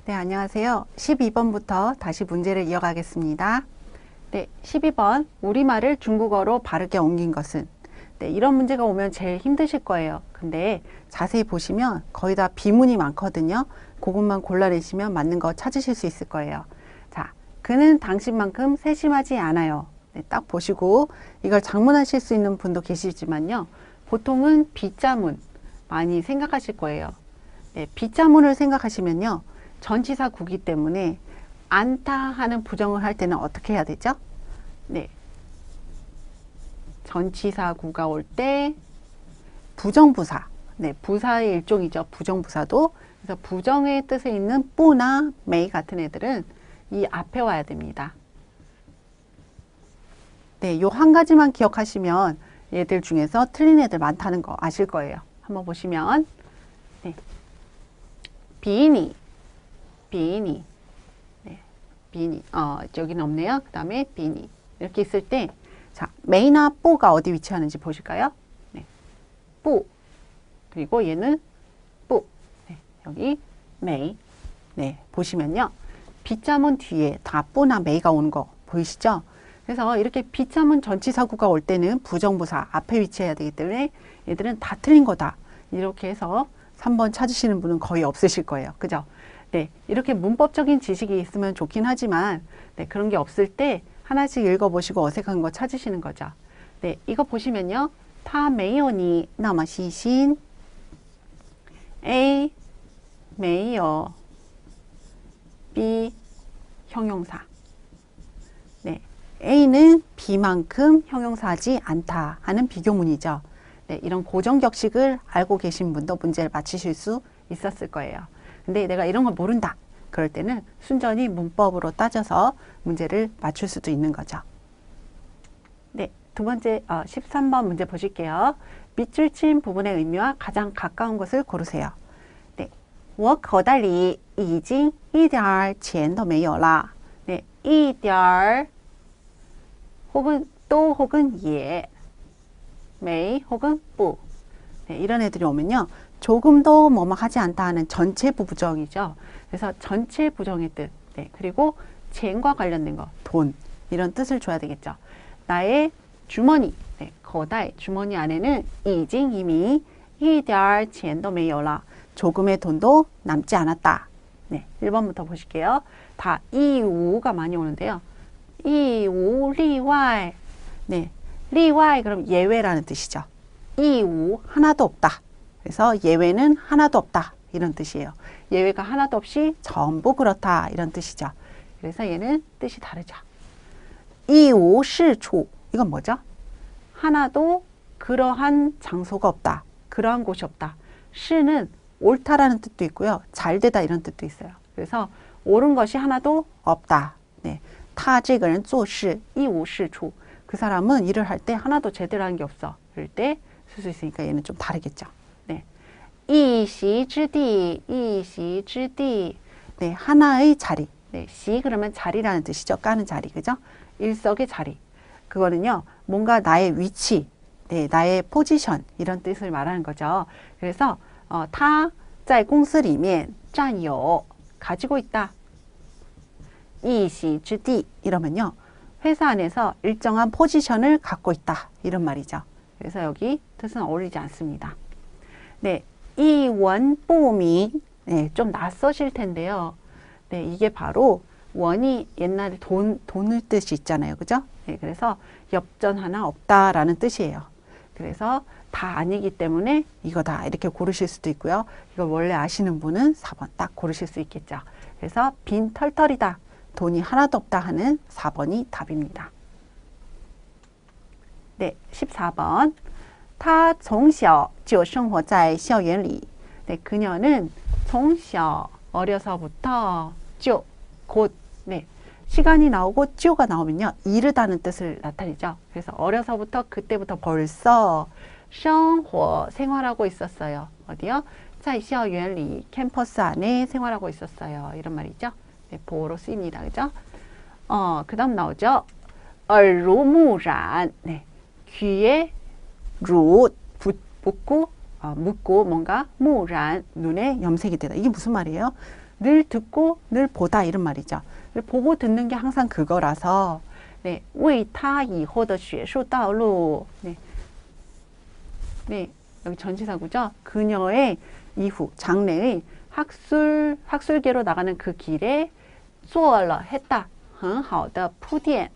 네, 안녕하세요. 12번부터 다시 문제를 이어가겠습니다. 네, 12번. 우리말을 중국어로 바르게 옮긴 것은? 네, 이런 문제가 오면 제일 힘드실 거예요. 근데 자세히 보시면 거의 다 비문이 많거든요. 그것만 골라내시면 맞는 거 찾으실 수 있을 거예요. 자, 그는 당신만큼 세심하지 않아요. 네, 딱 보시고 이걸 작문하실 수 있는 분도 계시지만요. 보통은 비자문 많이 생각하실 거예요. 네, 비자문을 생각하시면요. 전치사 구기 때문에 않다 하는 부정을 할 때는 어떻게 해야 되죠? 네. 전치사 구가 올 때 부정부사. 네, 부사의 일종이죠. 부정부사도. 그래서 부정의 뜻에 있는 뿌나 메이 같은 애들은 이 앞에 와야 됩니다. 네, 요 한 가지만 기억하시면 얘들 중에서 틀린 애들 많다는 거 아실 거예요. 한번 보시면 네. 비니 비니, 네, 비니, 여기는 없네요. 그 다음에 비니. 이렇게 있을 때, 자, 메이나 뽀가 어디 위치하는지 보실까요? 네, 뽀. 그리고 얘는 뽀. 네, 여기 메이. 네, 보시면요. 비자문 뒤에 다 뽀나 메이가 오는 거 보이시죠? 그래서 이렇게 비자문 전치사구가 올 때는 부정부사 앞에 위치해야 되기 때문에 얘들은 다 틀린 거다. 이렇게 해서 3번 찾으시는 분은 거의 없으실 거예요. 그죠? 네, 이렇게 문법적인 지식이 있으면 좋긴 하지만 네, 그런 게 없을 때 하나씩 읽어보시고 어색한 거 찾으시는 거죠. 네, 이거 보시면요. 他没有你那么细心 A 没有 B 형용사 네, A는 B만큼 형용사하지 않다 하는 비교문이죠. 네, 이런 고정격식을 알고 계신 분도 문제를 맞히실 수 있었을 거예요. 근데 내가 이런 걸 모른다. 그럴 때는 순전히 문법으로 따져서 문제를 맞출 수도 있는 거죠. 네, 두 번째 13번 문제 보실게요. 밑줄 친 부분의 의미와 가장 가까운 것을 고르세요. 네, 我口袋里已经一点钱都没有了. 네, 一点 혹은 또 혹은 예, 没 혹은 不. 네, 이런 애들이 오면요. 조금도 뭐뭐 하지 않다 하는 전체 부부정이죠. 그래서 전체 부정의 뜻. 네, 그리고钱과 관련된 거, 돈. 이런 뜻을 줘야 되겠죠. 나의 주머니, 네, 거다의 주머니 안에는 이징 이미 一点钱都没有了. 조금의 돈도 남지 않았다. 네, 1번부터 보실게요. 다 이우가 많이 오는데요. 이우 리와이. 네, 리와이 그럼 예외라는 뜻이죠. 이우 하나도 없다. 그래서 예외는 하나도 없다. 이런 뜻이에요. 예외가 하나도 없이 전부 그렇다. 이런 뜻이죠. 그래서 얘는 뜻이 다르죠. 이우시추. 이건 뭐죠? 하나도 그러한 장소가 없다. 그러한 곳이 없다. 시는 옳다라는 뜻도 있고요. 잘되다 이런 뜻도 있어요. 그래서 옳은 것이 하나도 없다. 네. 他这个人做事一无是处. 그 사람은 일을 할 때 하나도 제대로 한 게 없어. 그럴 때 쓸 수 있으니까 얘는 좀 다르겠죠. 네. 一席之地, 一席之地. 네, 하나의 자리. 네, 시 그러면 자리라는 뜻이죠. 까는 자리, 그죠? 일석의 자리. 그거는요, 뭔가 나의 위치, 네, 나의 포지션 이런 뜻을 말하는 거죠. 그래서 他在公司里面占有 가지고 있다. 一席之地 이러면요, 회사 안에서 일정한 포지션을 갖고 있다 이런 말이죠. 그래서 여기 뜻은 어울리지 않습니다. 네, 이원보민. 네, 좀 낯서실 텐데요. 네, 이게 바로 원이 옛날에 돈을 뜻이 있잖아요. 그죠? 네, 그래서 엽전 하나 없다라는 뜻이에요. 그래서 다 아니기 때문에 이거다 이렇게 고르실 수도 있고요. 이걸 원래 아시는 분은 4번 딱 고르실 수 있겠죠. 그래서 빈 털털이다. 돈이 하나도 없다 하는 4번이 답입니다. 네, 14번. 他从小就生活在校园里. 네, 그녀는 从小 어려서부터 就 곧. 네, 시간이 나오고 就가 나오면요, 이르다는 뜻을 나타내죠. 그래서 어려서부터 그때부터 벌써 生活 생활하고 있었어요. 어디요? 在校园里 캠퍼스 안에 생활하고 있었어요. 이런 말이죠. 네, 보어로 쓰입니다. 그죠? 그 다음 나오죠. 耳濡目染. 네, 귀에 루 붙고 묻고 뭔가 무란 눈에 염색이 되다. 이게 무슨 말이에요? 늘 듣고 늘 보다 이런 말이죠. 보고 듣는 게 항상 그거라서 네, 为他以后的学术道路 네. 네, 여기 전치사구죠. 그녀의 이후 장래의 학술계로 나가는 그 길에 做了 했다. 很好的铺垫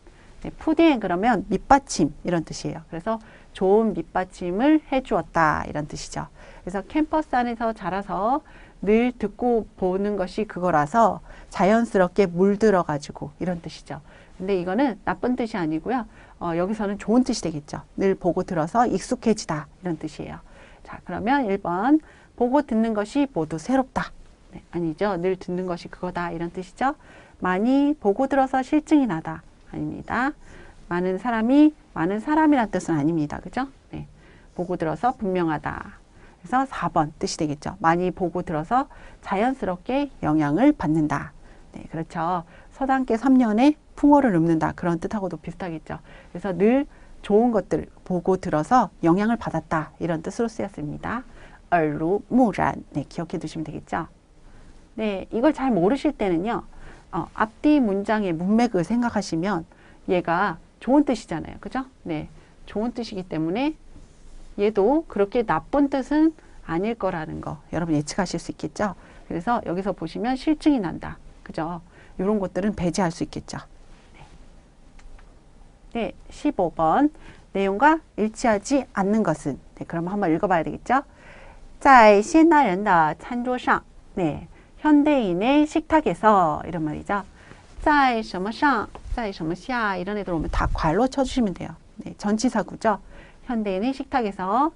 네, 푸디엔 그러면 밑받침 이런 뜻이에요. 그래서 좋은 밑받침을 해주었다 이런 뜻이죠. 그래서 캠퍼스 안에서 자라서 늘 듣고 보는 것이 그거라서 자연스럽게 물들어 가지고 이런 뜻이죠. 근데 이거는 나쁜 뜻이 아니고요. 여기서는 좋은 뜻이 되겠죠. 늘 보고 들어서 익숙해지다 이런 뜻이에요. 자, 그러면 1번 보고 듣는 것이 모두 새롭다. 네, 아니죠. 늘 듣는 것이 그거다 이런 뜻이죠. 많이 보고 들어서 실증이 나다. 아닙니다. 많은 사람이란 뜻은 아닙니다. 그죠? 네. 보고 들어서 분명하다. 그래서 4번 뜻이 되겠죠. 많이 보고 들어서 자연스럽게 영향을 받는다. 네, 그렇죠. 서당계 3년에 풍어를 읊는다. 그런 뜻하고도 비슷하겠죠. 그래서 늘 좋은 것들 보고 들어서 영향을 받았다. 이런 뜻으로 쓰였습니다.耳濡目染. 네, 기억해 두시면 되겠죠. 네, 이걸 잘 모르실 때는요. 앞뒤 문장의 문맥을 생각하시면 얘가 좋은 뜻이잖아요. 그죠? 네, 좋은 뜻이기 때문에 얘도 그렇게 나쁜 뜻은 아닐 거라는 거 여러분 예측하실 수 있겠죠? 그래서 여기서 보시면 실증이 난다. 그죠? 이런 것들은 배제할 수 있겠죠. 네, 15번 내용과 일치하지 않는 것은 네, 그럼 한번 읽어봐야 되겠죠? 在现代人的餐桌上 네, 현대인의 식탁에서 이런 말이죠. 在什么上在什么下이런 애들 오면 다 괄호 쳐주시면 돼요. 네, 전치사구죠. 현대인의 식탁에서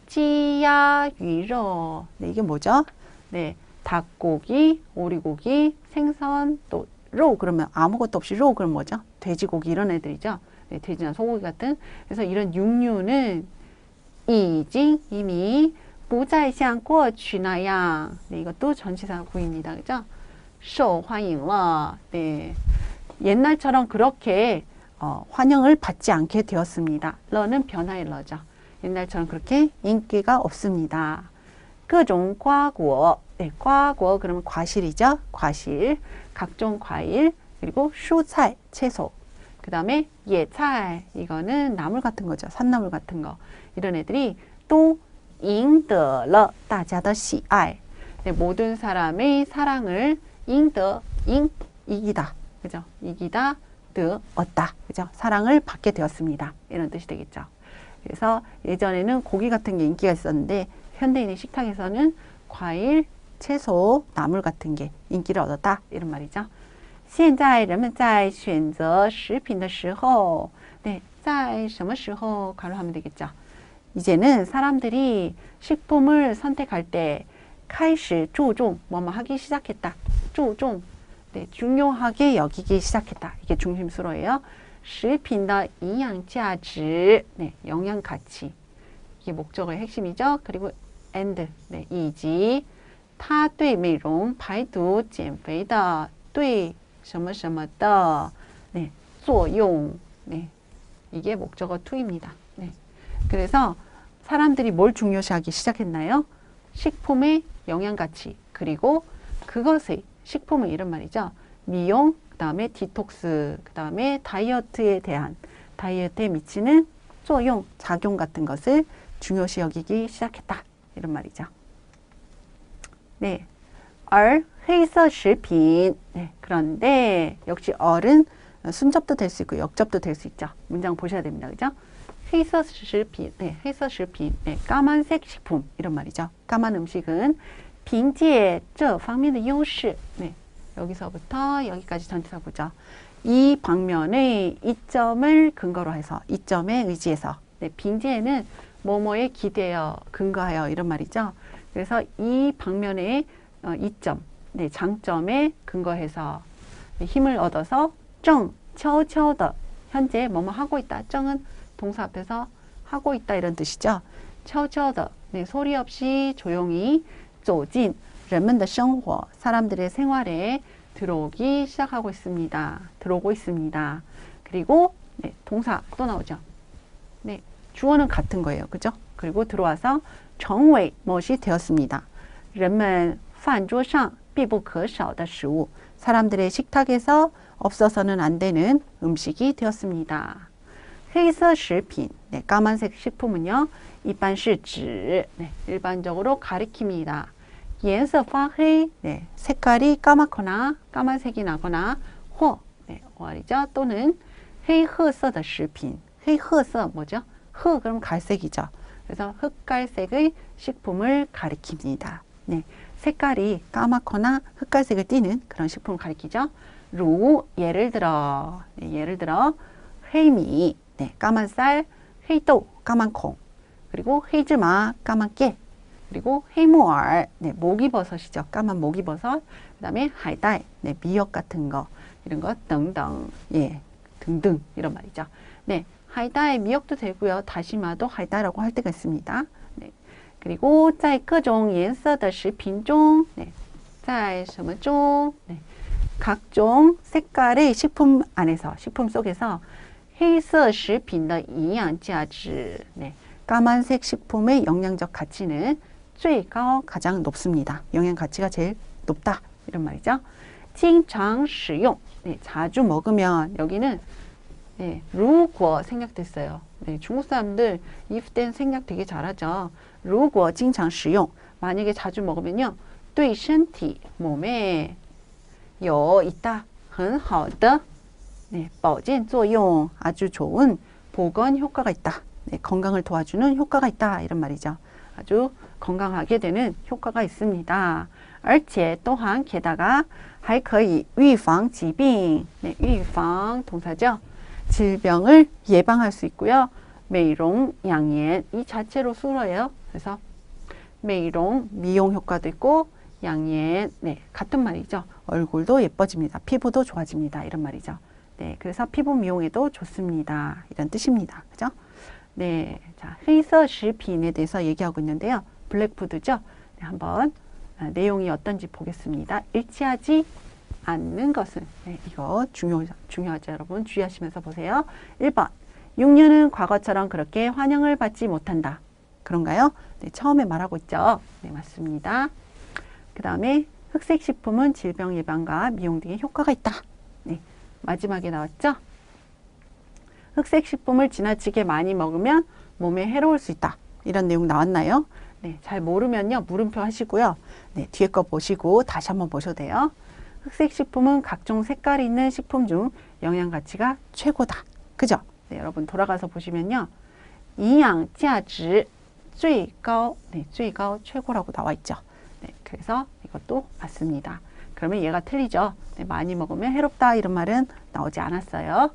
鸡鸭鱼肉 네, 이게 뭐죠? 네, 닭고기, 오리고기, 생선, 또 로 그러면 아무것도 없이 로 그러면 뭐죠? 돼지고기 이런 애들이죠. 네, 돼지나 소고기 같은. 그래서 이런 육류는 已经 이미 不再像过去那样 네, 이것도 전치사구입니다. 그죠? 受欢迎了 네, 옛날처럼 그렇게 환영을 받지 않게 되었습니다. 러는 변화의 러죠. 옛날처럼 그렇게 인기가 없습니다. 各种瓜果 네, 瓜果 그러면 과실이죠. 과실, 각종 과일, 그리고 蔬菜, 채소. 그 다음에 野菜 이거는 나물 같은 거죠. 산나물 같은 거. 이런 애들이 또 赢得了大家的喜爱 네, 모든 사람의 사랑을 赢得, 이기다. 그죠? 이기다, 얻다. 그죠? 사랑을 받게 되었습니다. 이런 뜻이 되겠죠. 그래서 예전에는 고기 같은 게 인기가 있었는데 현대인의 식탁에서는 과일, 채소, 나물 같은 게 인기를 얻었다. 이런 말이죠. 现在人们在选择食品的时候 네, 在什么时候 가로하면 되겠죠. 이제는 사람들이 식품을 선택할 때 开始注重 뭐뭐 하기 시작했다. 注重 네, 중요하게 여기기 시작했다. 이게 중심수로예요. 食品的营养价值 네, 영양 가치. 이게 목적어의 핵심이죠. 그리고 and 네, 以及它对美容、排毒、减肥的对什么什么的 네, 作用 네, 이게 목적어 to입니다. 네. 그래서 사람들이 뭘 중요시하기 시작했나요? 식품의 영양 가치 그리고 그것의 식품의 이런 말이죠. 미용, 그 다음에 디톡스, 그 다음에 다이어트에 대한 다이어트에 미치는作用, 작용 같은 것을 중요시 여기기 시작했다. 이런 말이죠. 네, 而黑色食品 네, 그런데 역시 얼은 순접도 될 수 있고 역접도 될 수 있죠. 문장 보셔야 됩니다. 그죠? 黑色食品 네, 黑色食品 네, 까만색 식품 이런 말이죠. 까만 음식은 凭借这方面的优势 네, 여기서부터 여기까지 전치사구죠. 이 방면의 이점을 근거로 해서 이점에 의지해서 네, 빙지에는 뭐뭐에 기대어 근거하여 이런 말이죠. 그래서 이 방면의 이점, 네, 장점에 근거해서 네, 힘을 얻어서 正悄悄的 현재 뭐뭐 하고 있다. 正은 동사 앞에서 하고 있다 이런 뜻이죠. 悄悄的 네, 소리 없이 조용히 走进人们的生活 사람들의 생활에 들어오기 시작하고 있습니다. 들어오고 있습니다. 그리고 네, 동사 또 나오죠. 네, 주어는 같은 거예요. 그죠? 그리고 들어와서 成为 무엇이 되었습니다. 人们饭桌上必不可少的食物. 사람들의 식탁에서 없어서는 안 되는 음식이 되었습니다. 黑色食品, 네, 까만색 식품은요, 一般是指, 네, 일반적으로 가리킵니다. 颜色发黑, 네, 색깔이 까맣거나 까만색이 나거나, 或, 네, 말이죠. 또는 黑褐色的食品. 黑褐色 뭐죠? 흑 그럼 갈색이죠. 그래서 흑갈색의 식품을 가리킵니다. 네, 색깔이 까맣거나 흑갈색을 띠는 그런 식품을 가리키죠. 루, 예를 들어, 네, 예를 들어 헤이미, 네, 까만 쌀, 헤이도, 까만 콩, 그리고 헤이즈마, 까만 깨, 그리고 헤이무얼, 네, 목이버섯이죠. 까만 목이버섯. 그 다음에 하이다이, 네, 미역 같은 거, 이런 거 등등, 예, 등등 이런 말이죠. 네, 하이다이 미역도 되고요. 다시마도 하이다이라고 할 때가 있습니다. 네, 그리고 在各种颜色的食品中, 네, 在什么中, 네, 각종 색깔의 식품 안에서, 식품 속에서 黑色食品的营养价值, 네, 까만색 식품의 영양적 가치는 最高, 가장 높습니다. 영양 가치가 제일 높다 이런 말이죠. 经常食用, 네, 자주 먹으면 여기는 네, 如果생략됐어요. 네, 중국 사람들 if 땐 생략 되게 잘하죠. 如果经常食用, 만약에 자주 먹으면요, 对身体 몸에 有 있다, 很好的 네, 保健作用, 아주 좋은 보건 효과가 있다. 네, 건강을 도와주는 효과가 있다 이런 말이죠. 아주 건강하게 되는 효과가 있습니다. 而且 또한 게다가 还可以预防疾病, 네, 预防 동사죠. 질병을 예방할 수 있고요. 美容养颜, 이 자체로 수로예요. 그래서 美容 미용 효과도 있고, 养颜 네, 같은 말이죠. 얼굴도 예뻐집니다. 피부도 좋아집니다. 이런 말이죠. 네, 그래서 피부 미용에도 좋습니다. 이런 뜻입니다. 그죠? 네, 자, 黑色食品에 대해서 얘기하고 있는데요. 블랙푸드죠. 네, 한번 내용이 어떤지 보겠습니다. 일치하지 않는 것은, 네, 이거 중요하죠. 여러분 주의하시면서 보세요. 1번, 6년은 과거처럼 그렇게 환영을 받지 못한다. 그런가요? 네, 처음에 말하고 있죠. 네, 맞습니다. 그 다음에 흑색 식품은 질병 예방과 미용 등의 효과가 있다. 네, 마지막에 나왔죠. 흑색 식품을 지나치게 많이 먹으면 몸에 해로울 수 있다. 이런 내용 나왔나요? 네, 잘 모르면요, 물음표 하시고요. 네, 뒤에 거 보시고 다시 한번 보셔도 돼요. 흑색 식품은 각종 색깔이 있는 식품 중 영양 가치가 최고다. 그죠? 네, 여러분 돌아가서 보시면요. 营养价值最高, 네, 最高 최고라고 나와 있죠. 네, 그래서 이것도 맞습니다. 그러면 얘가 틀리죠. 네, 많이 먹으면 해롭다 이런 말은 나오지 않았어요.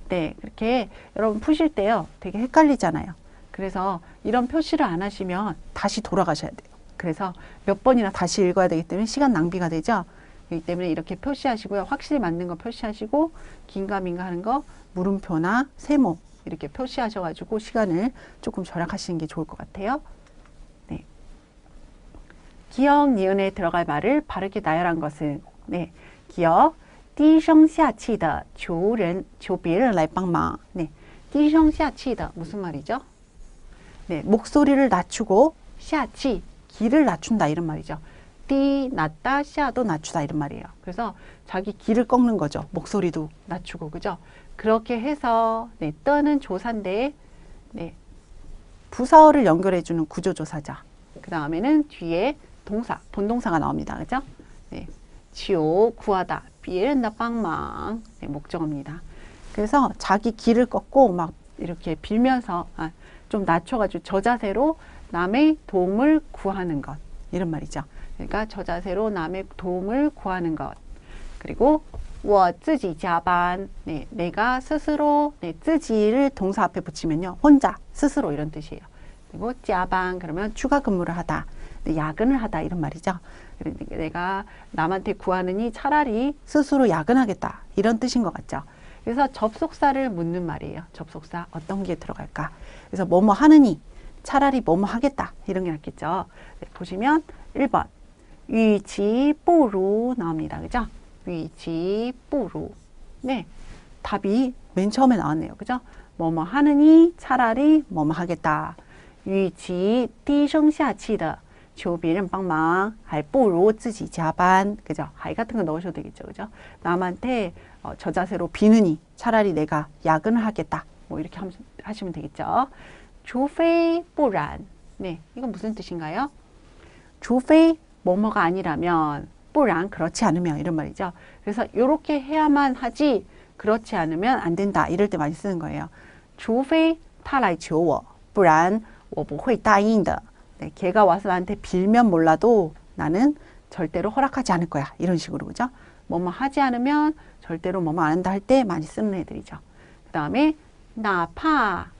네, 그렇게 여러분 푸실 때요, 되게 헷갈리잖아요. 그래서 이런 표시를 안 하시면 다시 돌아가셔야 돼요. 그래서 몇 번이나 다시 읽어야 되기 때문에 시간 낭비가 되죠. 그렇기 때문에 이렇게 표시하시고요. 확실히 맞는 거 표시하시고, 긴가민가 하는 거 물음표나 세모 이렇게 표시하셔가지고 시간을 조금 절약하시는 게 좋을 것 같아요. 네. 기역, 니은에 들어갈 말을 바르게 나열한 것은, 네, 기역, 低声下气的求别人来帮忙. 네, 低声下气的 무슨 말이죠? 네, 목소리를 낮추고 下气, 기를 낮춘다 이런 말이죠. 低 낮다, 下도 낮추다 이런 말이에요. 그래서 자기 기를 꺾는 거죠. 목소리도 낮추고, 그죠? 그렇게 해서, 네, 떠는 조사인데, 네, 부사어를 연결해주는 구조조사죠. 그 다음에는 뒤에 동사, 본동사가 나옵니다. 그죠? 네, 求 구하다, 别人的帮忙, 네, 목적어입니다. 그래서 자기 기를 꺾고 막 이렇게 빌면서 좀 낮춰가지고 저자세로 남의 도움을 구하는 것, 이런 말이죠. 그러니까 저자세로 남의 도움을 구하는 것. 그리고 我自己加班, 네, 내가 스스로, 네, 自己를 동사 앞에 붙이면요, 혼자, 스스로 이런 뜻이에요. 그리고 加班 그러면 추가 근무를 하다, 네, 야근을 하다 이런 말이죠. 그러니까 내가 남한테 구하느니 차라리 스스로 야근하겠다 이런 뜻인 것 같죠. 그래서 접속사를 묻는 말이에요. 접속사 어떤 게 들어갈까? 그래서 뭐뭐 하느니, 차라리 뭐뭐 하겠다 이런 게 낫겠죠. 네, 보시면 1번 与其不如 나옵니다. 그죠? 与其不如. 네, 답이 맨 처음에 나왔네요. 그죠? 뭐뭐 하느니 차라리 뭐뭐 하겠다. 与其低声下气的求别人帮忙还不如自己加班. 그죠? 하이 같은 거 넣으셔도 되겠죠. 그죠? 남한테 저 자세로 비느니 차라리 내가 야근을 하겠다. 뭐 이렇게 하시면 되겠죠. 除非不然. 네, 이건 무슨 뜻인가요? 除非뭐뭐가 아니라면, 不然 그렇지 않으면 이런 말이죠. 그래서 이렇게 해야만 하지 그렇지 않으면 안 된다. 이럴 때 많이 쓰는 거예요. 除非他来求我不然我不会答应的. 네, 걔가 와서 나한테 빌면 몰라도 나는 절대로 허락하지 않을 거야. 이런 식으로, 그죠? 뭐뭐 하지 않으면 절대로 뭐뭐 안 한다 할 때 많이 쓰는 애들이죠. 그 다음에 나파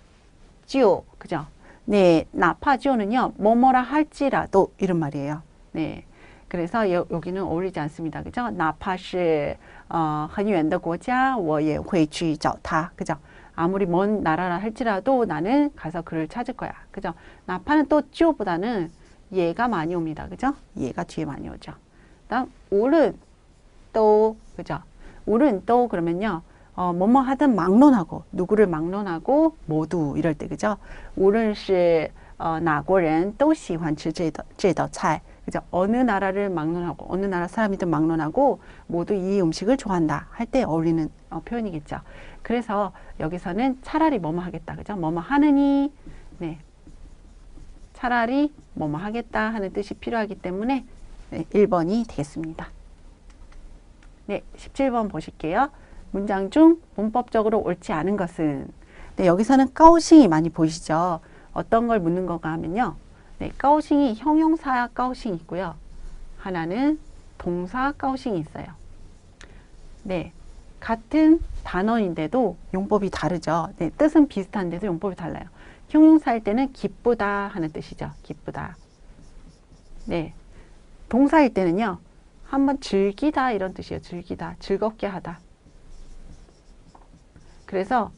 쥐오, 그죠? 네, 나파 쥐오는요, 뭐뭐라 할지라도 이런 말이에요. 네, 그래서 여기는 어울리지 않습니다. 그죠? 나파是很远的国家我也会去找他. 그죠? 아무리 먼 나라라 할지라도 나는 가서 그를 찾을 거야. 그죠? 나파는 또 쥐오보다는 얘가 많이 옵니다. 그죠? 얘가 뒤에 많이 오죠. 다음 오른 또, 그죠? 오른 또 그러면요, 뭐뭐 하든 막론하고, 누구를 막론하고 모두 이럴 때, 그죠? 无论是哪国人都喜欢吃这道菜. 그죠? 어느 나라를 막론하고, 어느 나라 사람이든 막론하고 모두 이 음식을 좋아한다 할 때 어울리는 표현이겠죠. 그래서 여기서는 차라리 뭐뭐 하겠다. 그죠? 뭐뭐 하느니, 네, 차라리 뭐뭐 하겠다 하는 뜻이 필요하기 때문에 네, 1번이 되겠습니다. 네, 17번 보실게요. 문장 중 문법적으로 옳지 않은 것은. 네, 여기서는 까오싱이 많이 보이시죠? 어떤 걸 묻는 건가 하면요. 네, 까오싱이 형용사 까오싱이 있고요. 하나는 동사 까오싱이 있어요. 네, 같은 단어인데도 용법이 다르죠. 네, 뜻은 비슷한데도 용법이 달라요. 형용사일 때는 기쁘다 하는 뜻이죠. 기쁘다. 네, 동사일 때는요. 한번 즐기다 이런 뜻이에요. 즐기다, 즐겁게 하다. 그래서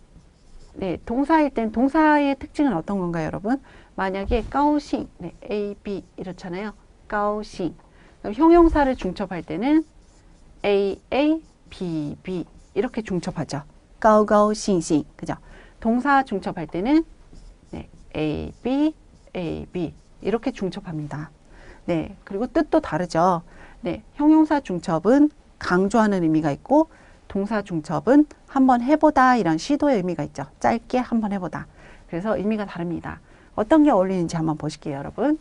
네, 동사일 땐 동사의 특징은 어떤 건가요, 여러분? 만약에 까오싱, 네, A, B 이렇잖아요. 까오싱. 형용사를 중첩할 때는 A, A, B, B 이렇게 중첩하죠. 까오까오싱싱, 그죠? 동사 중첩할 때는 네, A, B, A, B 이렇게 중첩합니다. 네, 그리고 뜻도 다르죠. 네, 형용사 중첩은 강조하는 의미가 있고 동사 중첩은 한번 해보다 이런 시도의 의미가 있죠. 짧게 한번 해보다. 그래서 의미가 다릅니다. 어떤 게 어울리는지 한번 보실게요, 여러분.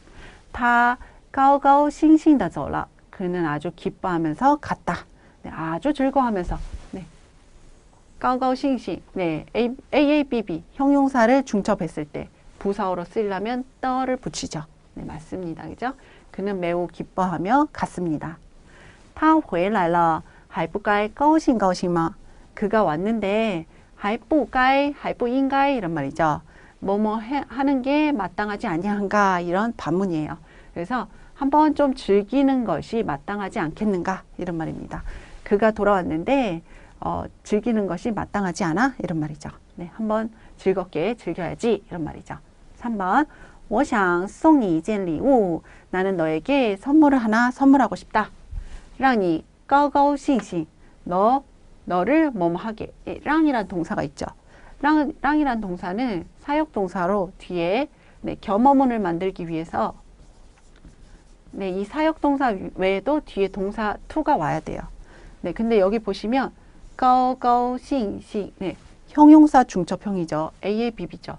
他高高兴兴地走了. 그는 아주 기뻐하면서 갔다. 네, 아주 즐거워하면서. 네, 高高兴兴. 네, AABB 형용사를 중첩했을 때 부사어로 쓰려면 떠를 붙이죠. 네, 맞습니다. 그죠? 그는 매우 기뻐하며 갔습니다. 他回来了还不该高兴高兴吗? 그가 왔는데 还不该还不应该 이런 말이죠. 뭐뭐 하는 게 마땅하지 아니한가 이런 반문이에요. 그래서 한번 좀 즐기는 것이 마땅하지 않겠는가 이런 말입니다. 그가 돌아왔는데 즐기는 것이 마땅하지 않아 이런 말이죠. 네, 한번 즐겁게 즐겨야지 이런 말이죠. 3번 我想送你一件礼物. 나는 너에게 선물을 하나 선물하고 싶다. 让你高高兴兴. 너를 뭐뭐 하게. 랑이란 동사가 있죠. 랑이란 동사는 사역동사로 뒤에 네, 겸어문을 만들기 위해서 네, 이 사역동사 외에도 뒤에 동사 to가 와야 돼요. 네, 근데 여기 보시면 까오까오싱싱 네, 형용사 중첩형이죠. A의 BB죠.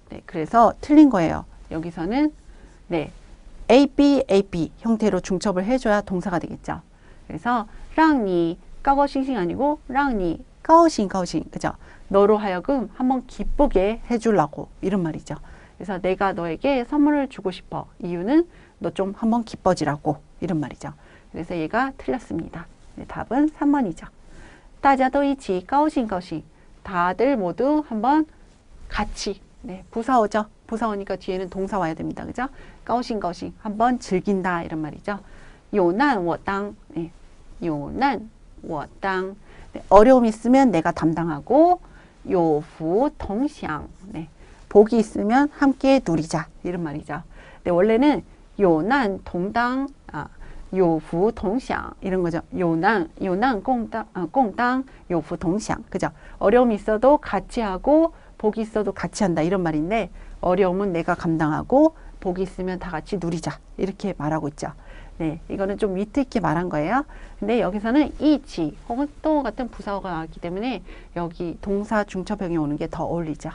네, 그래서 틀린 거예요. 여기서는 네, AB, AB 형태로 중첩을 해줘야 동사가 되겠죠. 그래서 让你 까오싱싱 아니고 让你 까오싱 까오싱 그죠? 너로 하여금 한번 기쁘게 해주려고 이런 말이죠. 그래서 내가 너에게 선물을 주고 싶어. 이유는 너 좀 한번 기뻐지라고 이런 말이죠. 그래서 얘가 틀렸습니다. 네, 답은 3번이죠. 大家都一起高兴高兴. 다들 모두 한번 같이. 네, 부사어죠. 부사어니까 뒤에는 동사 와야 됩니다. 그죠? 高兴高兴 한번 즐긴다 이런 말이죠. 有难我当. 네, 有难我当. 네, 어려움이 있으면 내가 담당하고 有福同享. 네, 복이 있으면 함께 누리자 이런 말이죠. 네, 원래는 有难同当, 有福同享 이런 거죠. 有难共当, 有福同享. 그죠? 어려움이 있어도 같이 하고 복이 있어도 같이 한다 이런 말인데 어려움은 내가 감당하고 복이 있으면 다 같이 누리자. 이렇게 말하고 있죠. 네, 이거는 좀 위트 있게 말한 거예요. 근데 여기서는 이지 혹은 또 같은 부사어가 나왔기 때문에 여기 동사 중첩형이 오는 게 더 어울리죠.